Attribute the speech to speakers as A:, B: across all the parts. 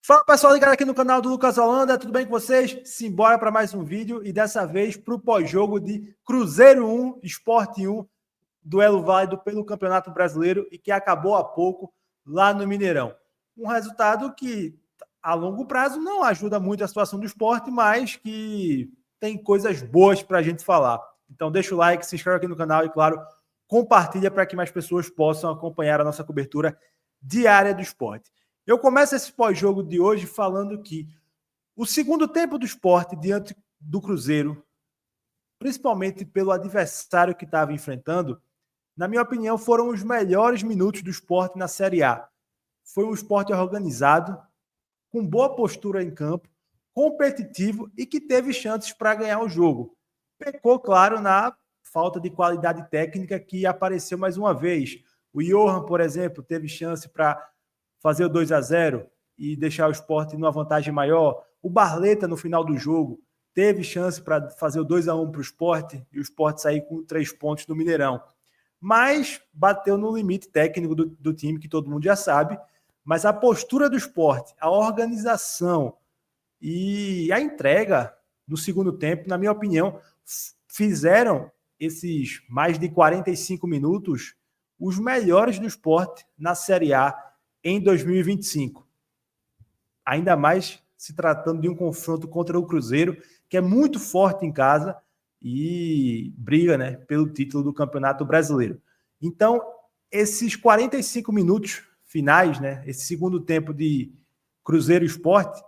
A: Fala pessoal ligado aqui no canal do Lucas Holanda, tudo bem com vocês? Simbora para mais um vídeo e dessa vez para o pós-jogo de Cruzeiro 1, Sport 1, duelo válido pelo Campeonato Brasileiro e que acabou há pouco lá no Mineirão. Um resultado que a longo prazo não ajuda muito a situação do esporte, mas que tem coisas boas para a gente falar. Então deixa o like, se inscreve aqui no canal e, claro, compartilha para que mais pessoas possam acompanhar a nossa cobertura diária do esporte. Eu começo esse pós-jogo de hoje falando que o segundo tempo do Sport diante do Cruzeiro, principalmente pelo adversário que estava enfrentando, na minha opinião, foram os melhores minutos do Sport na Série A. Foi um Sport organizado, com boa postura em campo, competitivo e que teve chances para ganhar o jogo. Pecou, claro, na falta de qualidade técnica que apareceu mais uma vez. O Johan, por exemplo, teve chance para fazer o 2-0 e deixar o Sport numa vantagem maior. O Barleta, no final do jogo, teve chance para fazer o 2-1 para o Sport e o Sport sair com 3 pontos no Mineirão. Mas bateu no limite técnico do time, que todo mundo já sabe. Mas a postura do Sport, a organização e a entrega no segundo tempo, na minha opinião, fizeram esses mais de 45 minutos os melhores do Sport na Série A em 2025. Ainda mais se tratando de um confronto contra o Cruzeiro, que é muito forte em casa e briga, né, pelo título do Campeonato Brasileiro. Então, esses 45 minutos finais, né, esse segundo tempo de Cruzeiro e Sport,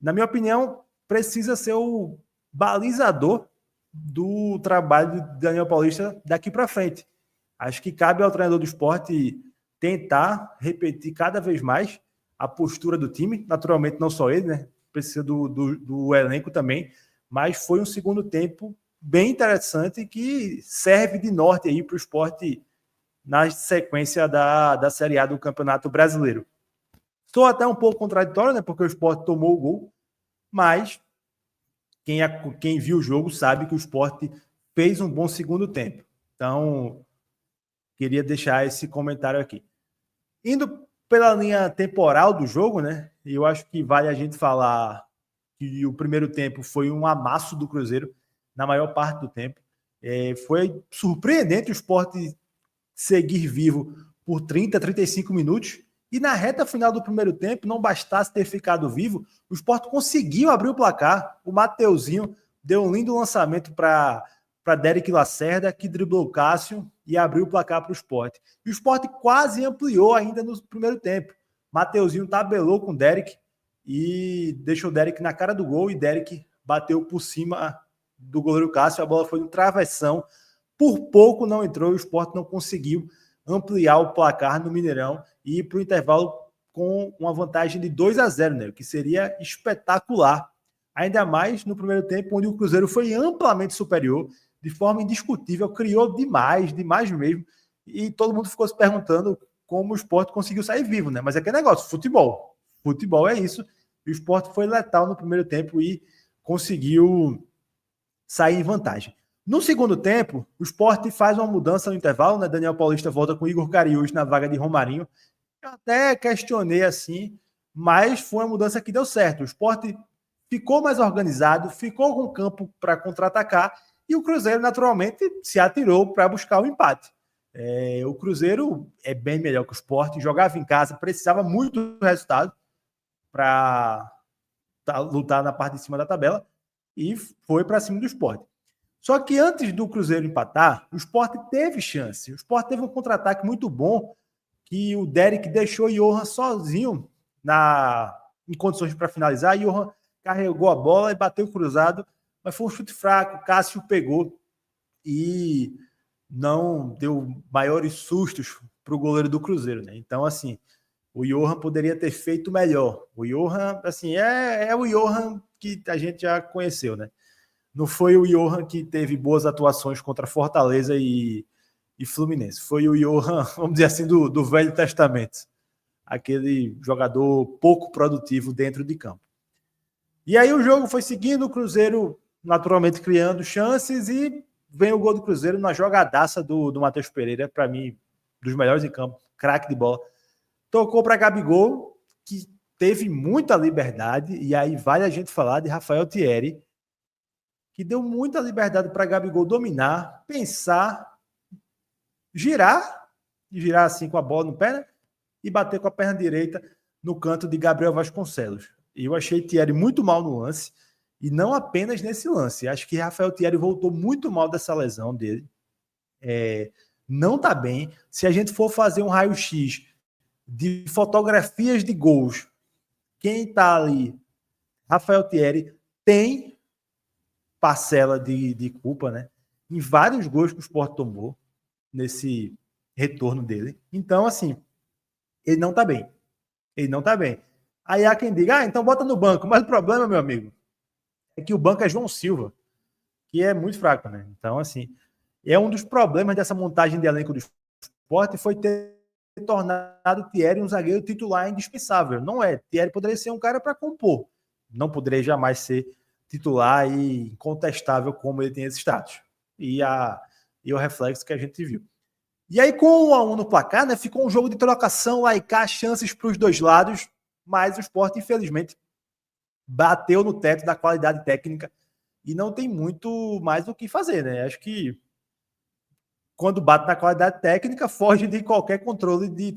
A: na minha opinião, precisa ser o balizador do trabalho de Daniel Paulista daqui para frente. Acho que cabe ao treinador do Sport tentar repetir cada vez mais a postura do time, naturalmente não só ele, né? Precisa do elenco também, mas foi um segundo tempo bem interessante que serve de norte aí para o Sport na sequência da Série A do Campeonato Brasileiro. Estou até um pouco contraditório, né? Porque o Sport tomou o gol, mas quem viu o jogo sabe que o Sport fez um bom segundo tempo. Então, queria deixar esse comentário aqui. Indo pela linha temporal do jogo, né? Eu acho que vale a gente falar que o primeiro tempo foi um amasso do Cruzeiro na maior parte do tempo. Foi surpreendente o Sport seguir vivo por 30, 35 minutos. E na reta final do primeiro tempo, não bastasse ter ficado vivo, o Sport conseguiu abrir o placar. O Mateuzinho deu um lindo lançamento para Derek Lacerda, que driblou o Cássio e abriu o placar para o Sport. E o Sport quase ampliou ainda no primeiro tempo. Mateuzinho tabelou com o Derek e deixou o Derek na cara do gol e Derek bateu por cima do goleiro Cássio. A bola foi no travessão. Por pouco não entrou e o Sport não conseguiu ampliar o placar no Mineirão e ir para o intervalo com uma vantagem de 2-0, né? O que seria espetacular. Ainda mais no primeiro tempo, onde o Cruzeiro foi amplamente superior, de forma indiscutível, criou demais mesmo, e todo mundo ficou se perguntando como o Sport conseguiu sair vivo, né? Mas é aquele negócio, futebol é isso, e o Sport foi letal no primeiro tempo e conseguiu sair em vantagem. No segundo tempo, o Sport faz uma mudança no intervalo, né? Daniel Paulista volta com Igor Cariús na vaga de Romarinho. Eu até questionei assim, mas foi uma mudança que deu certo. O Sport ficou mais organizado, ficou com o campo para contra-atacar e o Cruzeiro, naturalmente, se atirou para buscar o empate. O Cruzeiro é bem melhor que o Sport, jogava em casa, precisava muito do resultado para lutar na parte de cima da tabela e foi para cima do Sport. Só que antes do Cruzeiro empatar, o Sport teve chance. O Sport teve um contra-ataque muito bom que o Derek deixou o Johan sozinho em condições para finalizar. O Johan carregou a bola e bateu cruzado, mas foi um chute fraco. O Cássio pegou e não deu maiores sustos para o goleiro do Cruzeiro, né? Então, assim, o Johan poderia ter feito melhor. O Johan, assim, é o Johan que a gente já conheceu, né? Não foi o Johan que teve boas atuações contra Fortaleza e Fluminense. Foi o Johan, vamos dizer assim, do Velho Testamento. Aquele jogador pouco produtivo dentro de campo. E aí o jogo foi seguindo, o Cruzeiro naturalmente criando chances e vem o gol do Cruzeiro na jogadaça do Matheus Pereira, para mim, dos melhores em campo, craque de bola. Tocou para Gabigol, que teve muita liberdade, e aí vale a gente falar de Rafael Thierry, que deu muita liberdade para Gabigol dominar, pensar, girar assim com a bola no pé, né? E bater com a perna direita no canto de Gabriel Vasconcelos. E eu achei Thierry muito mal no lance, e não apenas nesse lance. Acho que Rafael Thierry voltou muito mal dessa lesão dele. Não tá bem. Se a gente for fazer um raio-x de fotografias de gols, quem tá ali, Rafael Thierry, tem parcela de culpa, né? Em vários gols que o Sport tomou nesse retorno dele. Então, assim, ele não tá bem. Ele não tá bem. Aí há quem diga, então bota no banco. Mas o problema, meu amigo, é que o banco é João Silva, que é muito fraco, né? Então, assim, é um dos problemas dessa montagem de elenco do Sport foi ter tornado Thierry um zagueiro titular indispensável. Não é. Thierry poderia ser um cara para compor. Não poderia jamais ser titular e incontestável como ele tem esse status. E o reflexo que a gente viu. E aí, com 1-1 no placar, né, ficou um jogo de trocação lá e cá, chances para os dois lados, mas o Sport, infelizmente, bateu no teto da qualidade técnica e não tem muito mais o que fazer, né? Acho que quando bate na qualidade técnica, foge de qualquer controle de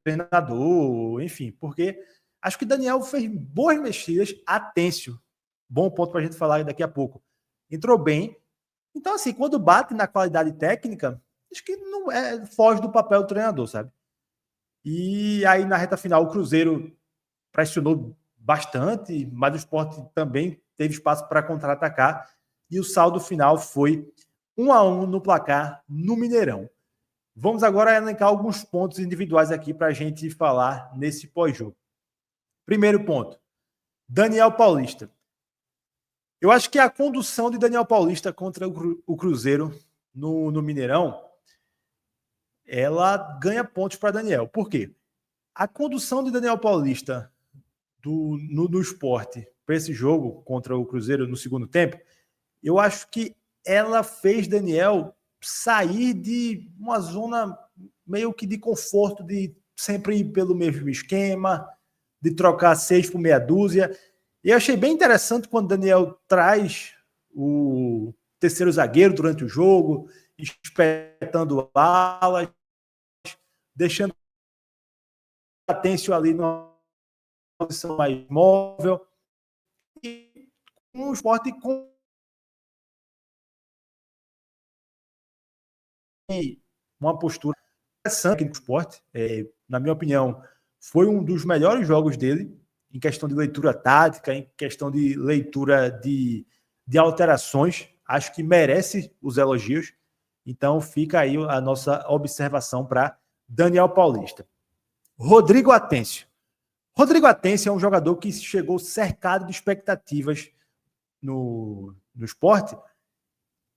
A: treinador, enfim, porque acho que Daniel fez boas mexidas, Atêncio, bom ponto para a gente falar daqui a pouco, entrou bem. Então, assim, quando bate na qualidade técnica, acho que não foge do papel do treinador, sabe? E aí, na reta final, o Cruzeiro pressionou bastante, mas o Sport também teve espaço para contra-atacar, e o saldo final foi 1-1 no placar no Mineirão. Vamos agora elencar alguns pontos individuais aqui para a gente falar nesse pós-jogo. Primeiro ponto, Daniel Paulista. Eu acho que a condução de Daniel Paulista contra o Cruzeiro no Mineirão, ela ganha pontos para Daniel. Por quê? A condução de Daniel Paulista no Sport para esse jogo contra o Cruzeiro no segundo tempo, eu acho que ela fez Daniel sair de uma zona meio que de conforto, de sempre ir pelo mesmo esquema, de trocar 6 por meia dúzia. E eu achei bem interessante quando Daniel traz o terceiro zagueiro durante o jogo, espetando alas, deixando Atêncio ali numa posição mais móvel. E um esporte com uma postura interessante no esporte. Na minha opinião, foi um dos melhores jogos dele em questão de leitura tática, em questão de leitura de alterações. Acho que merece os elogios. Então fica aí a nossa observação para Daniel Paulista. Rodrigo Atêncio. Rodrigo Atêncio é um jogador que chegou cercado de expectativas no esporte,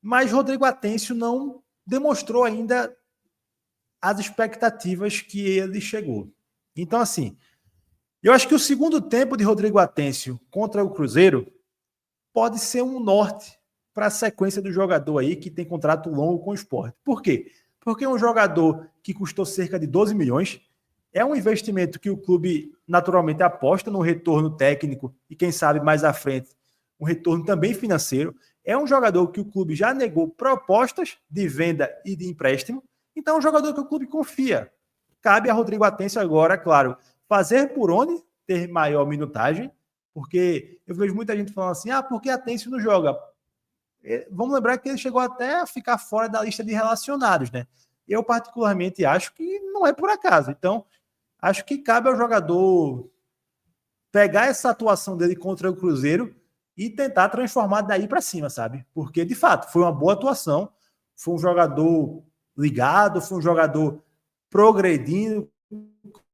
A: mas Rodrigo Atêncio não demonstrou ainda as expectativas que ele chegou. Então, assim, eu acho que o segundo tempo de Rodrigo Atêncio contra o Cruzeiro pode ser um norte para a sequência do jogador aí que tem contrato longo com o Sport. Por quê? Porque é um jogador que custou cerca de 12 milhões, é um investimento que o clube naturalmente aposta no retorno técnico e quem sabe mais à frente um retorno também financeiro. É um jogador que o clube já negou propostas de venda e de empréstimo, então é um jogador que o clube confia. Cabe a Rodrigo Atêncio agora, claro, fazer por onde ter maior minutagem, porque eu vejo muita gente falando assim, por que Atêncio não joga? Vamos lembrar que ele chegou até a ficar fora da lista de relacionados, né? Eu particularmente acho que não é por acaso. Então, acho que cabe ao jogador pegar essa atuação dele contra o Cruzeiro e tentar transformar daí para cima, sabe? Porque, de fato, foi uma boa atuação, foi um jogador ligado, foi um jogador progredindo,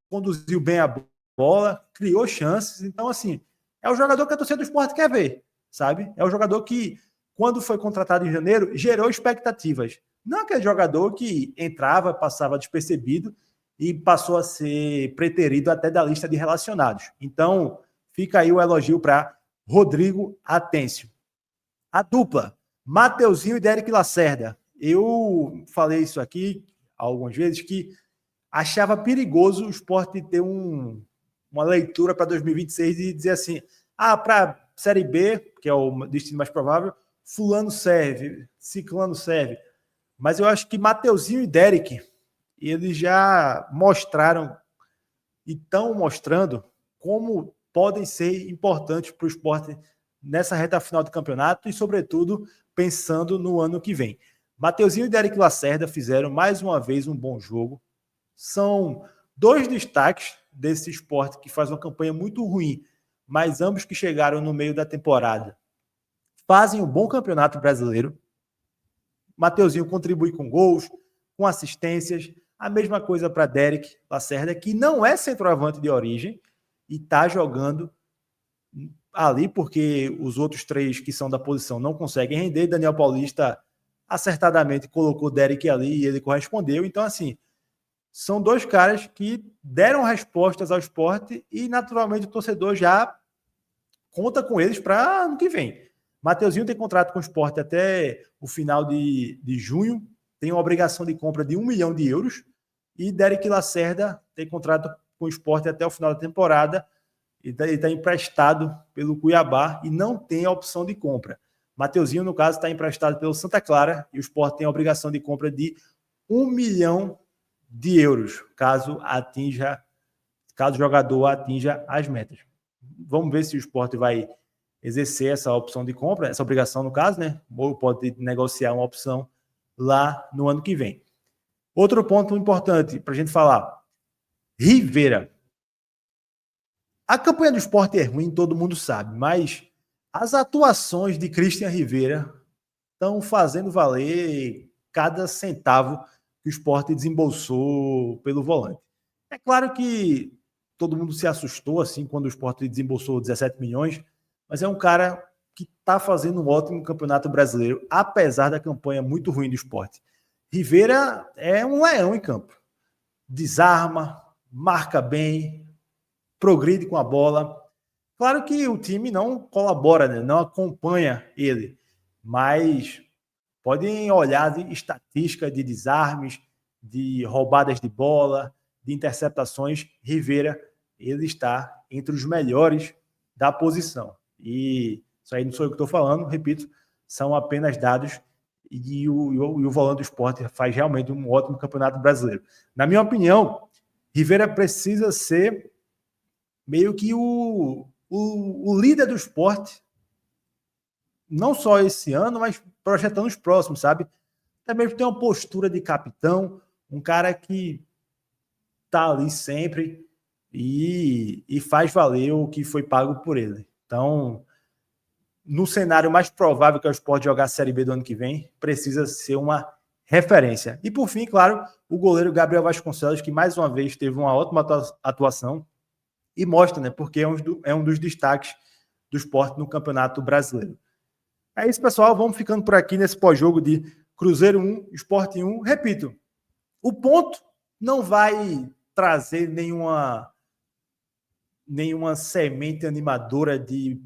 A: conduziu bem a bola, criou chances. Então, assim, é o jogador que a torcida do Sport quer ver, sabe? É o jogador que, quando foi contratado em janeiro, gerou expectativas. Não aquele jogador que entrava, passava despercebido e passou a ser preterido até da lista de relacionados. Então, fica aí o elogio para Rodrigo Atêncio. A dupla, Mateuzinho e Derek Lacerda. Eu falei isso aqui algumas vezes, que achava perigoso o Sport ter um uma leitura para 2026 e dizer assim, para Série B, que é o destino mais provável, fulano serve, ciclano serve. Mas eu acho que Mateuzinho e Derek, eles já mostraram e estão mostrando como podem ser importantes para o Sport nessa reta final do campeonato e, sobretudo, pensando no ano que vem. Mateuzinho e Derek Lacerda fizeram mais uma vez um bom jogo. São dois destaques desse Sport que faz uma campanha muito ruim, mas ambos que chegaram no meio da temporada fazem um bom campeonato brasileiro. Mateuzinho contribui com gols, com assistências. A mesma coisa para Derek Lacerda, que não é centroavante de origem e está jogando ali porque os outros três que são da posição não conseguem render. Daniel Paulista acertadamente colocou Derek ali e ele correspondeu. Então, assim, são dois caras que deram respostas ao Sport e, naturalmente, o torcedor já conta com eles para ano que vem. Mateuzinho tem contrato com o Sport até o final de junho, tem uma obrigação de compra de 1 milhão de euros, e Derek Lacerda tem contrato com o Sport até o final da temporada, e está emprestado pelo Cuiabá e não tem a opção de compra. Mateuzinho, no caso, está emprestado pelo Santa Clara e o Sport tem a obrigação de compra de 1 milhão de euros, caso o jogador atinja as metas. Vamos ver se o Sport vai exercer essa opção de compra, essa obrigação no caso, né? Ou pode negociar uma opção lá no ano que vem. Outro ponto importante para a gente falar, Rivera. A campanha do Sport é ruim, todo mundo sabe, mas as atuações de Christian Rivera estão fazendo valer cada centavo que o Sport desembolsou pelo volante. É claro que todo mundo se assustou assim quando o Sport desembolsou 17 milhões, mas é um cara que está fazendo um ótimo campeonato brasileiro, apesar da campanha muito ruim do Sport. Rivera é um leão em campo. Desarma, marca bem, progride com a bola. Claro que o time não colabora, né? Não acompanha ele, mas podem olhar de estatística de desarmes, de roubadas de bola, de interceptações. Rivera, ele está entre os melhores da posição. E isso aí não sou eu que estou falando, repito, são apenas dados e o volante do Sport faz realmente um ótimo campeonato brasileiro. Na minha opinião, Rivera precisa ser meio que o líder do Sport, não só esse ano, mas projetando os próximos, sabe? Também tem uma postura de capitão, um cara que tá ali sempre e faz valer o que foi pago por ele. Então, no cenário mais provável que é o Sport jogar a Série B do ano que vem, precisa ser uma referência. E por fim, claro, o goleiro Gabriel Vasconcelos, que mais uma vez teve uma ótima atuação e mostra, né, porque é um dos destaques do Sport no Campeonato Brasileiro. É isso, pessoal. Vamos ficando por aqui nesse pós-jogo de Cruzeiro 1, Sport 1. Repito, o ponto não vai trazer nenhuma semente animadora de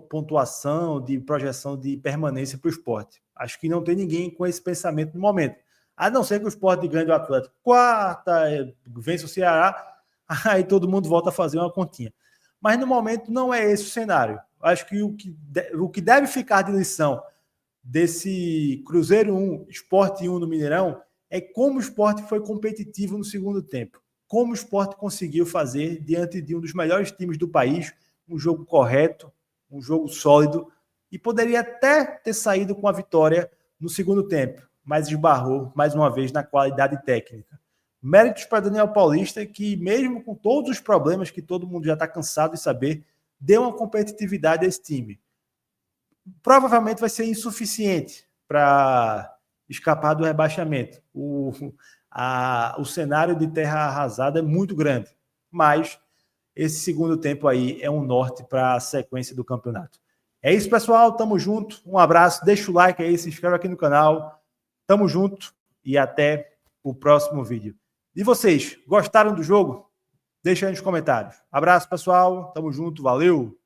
A: pontuação, de projeção de permanência para o Sport. Acho que não tem ninguém com esse pensamento no momento. A não ser que o Sport ganhe do Atlético quarta, vence o Ceará, aí todo mundo volta a fazer uma continha. Mas no momento não é esse o cenário. Acho que o que deve ficar de lição desse Cruzeiro 1, Sport 1 no Mineirão é como o Sport foi competitivo no segundo tempo. Como o Sport conseguiu fazer, diante de um dos melhores times do país, um jogo correto, um jogo sólido, e poderia até ter saído com a vitória no segundo tempo, mas esbarrou mais uma vez na qualidade técnica. Méritos para Daniel Paulista, que mesmo com todos os problemas que todo mundo já está cansado de saber, deu uma competitividade a esse time. Provavelmente vai ser insuficiente para escapar do rebaixamento. O cenário de terra arrasada é muito grande, mas esse segundo tempo aí é um norte para a sequência do campeonato. É isso, pessoal. Tamo junto. Um abraço. Deixa o like aí, se inscreve aqui no canal. Tamo junto e até o próximo vídeo. E vocês, gostaram do jogo? Deixa aí nos comentários. Abraço, pessoal. Tamo junto. Valeu!